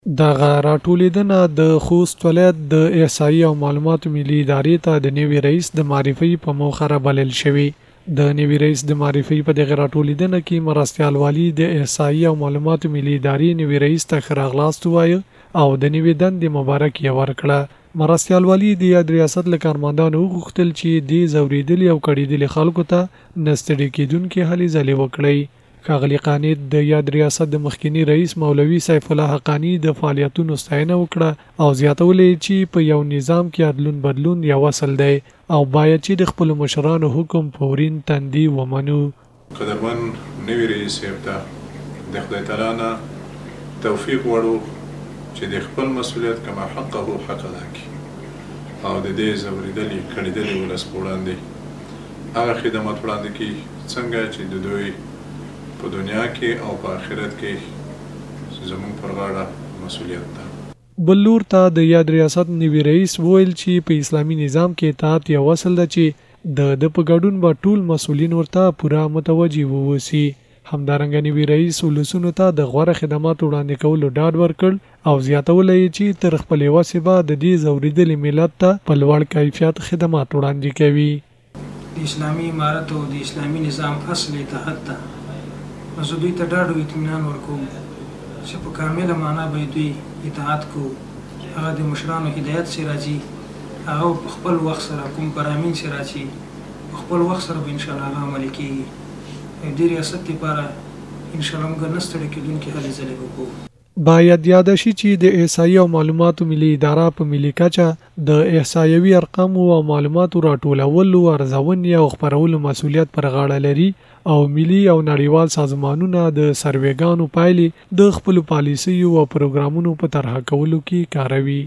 دغه راټولیدنه د خوست ولایت د احصایې او معلوماتو ملي ادارې ته د نوي رئیس د معرفي په موخه رابلل شوې. د نوي رئیس د معرفي په دغه راټولیدنه کې مرستیال والي د احصایې او معلوماتو ملي ادارې نوي رئیس ته ښه راغلاست ووایه او د نوي دندې مبارکي ورکړه. مرستیال والي د یاد ریاست له کارمندانو وغوښتل چې د ځورېدلي او کړېدلي خلکو ته نه ستړي کېدونکې هلې ځلې وکړي. ښاغلي قانت د یاد ریاست د مخکنی رئیس مولوي سیف الله حقانی د فعالیتونو ستاینه وکړه او زیاتولی چې په یو نظام کې عدلون بدلون یو اصل دی او باید چې د خپلو مشرانو حکم په ورین تندي ومنو. قدرمن نوي رئیس صاحب ته د خدای تعالی نه توفیق غواړو چې د خپل مسؤلیت کما حقه حق ادا کړي او د دې ځورېدلي کړېدلي ولس په وړاندې هغه خدمات وړاندې کړي څنګه چې د دوی په دنیا کې او په آخرت کې زموږ پر غاړه مسؤلیت ده. بل لور ته د یاد ریاست نوي رئیس وویل چې په اسلامي نظام کې اطاعت یو اصل ده چې د په ګډون به ټول مسؤلین ورته پوره متوجه ووسي. همدارنګه نوي رئیس ولسونو ته د غوره خدماتو وړاندې کولو ډاډ ورکړ او زیاتولی چې تر خپلې وسې به د دې ځورېدلي ملت ته په لوړ کیفیت خدمات وړاندې کوي. د اسلامي امارت او د اسلامي نظام اصل اطاعت ده. نو زه دوی ته ډاډ او اطمینان ورکوم چې په کامله معنا به دوی اطاعت کوو. هغه د مشرانو هدایت چې راځي هغه په خپل وخت سره کوم برامین چې راځي په خپل وخت سره به انشاءالله هغه عملي کېږي. د ریاست لپاره انشاءالله موږ نه ستړي کېدونکې هلې ځلې وکړو. باید یاد شي چې د احصایې او معلوماتو ملي اداره په ملي کچه د احصایوي ارقامو او معلوماتو راټولولو، ارزونې او خپرولو مسؤلیت پر غاړه لري او ملي او نړیوال سازمانونه د سروېګانو پایلې د خپلو پالیسیو او پروګرامونو په طرحه کولو کې کاروي.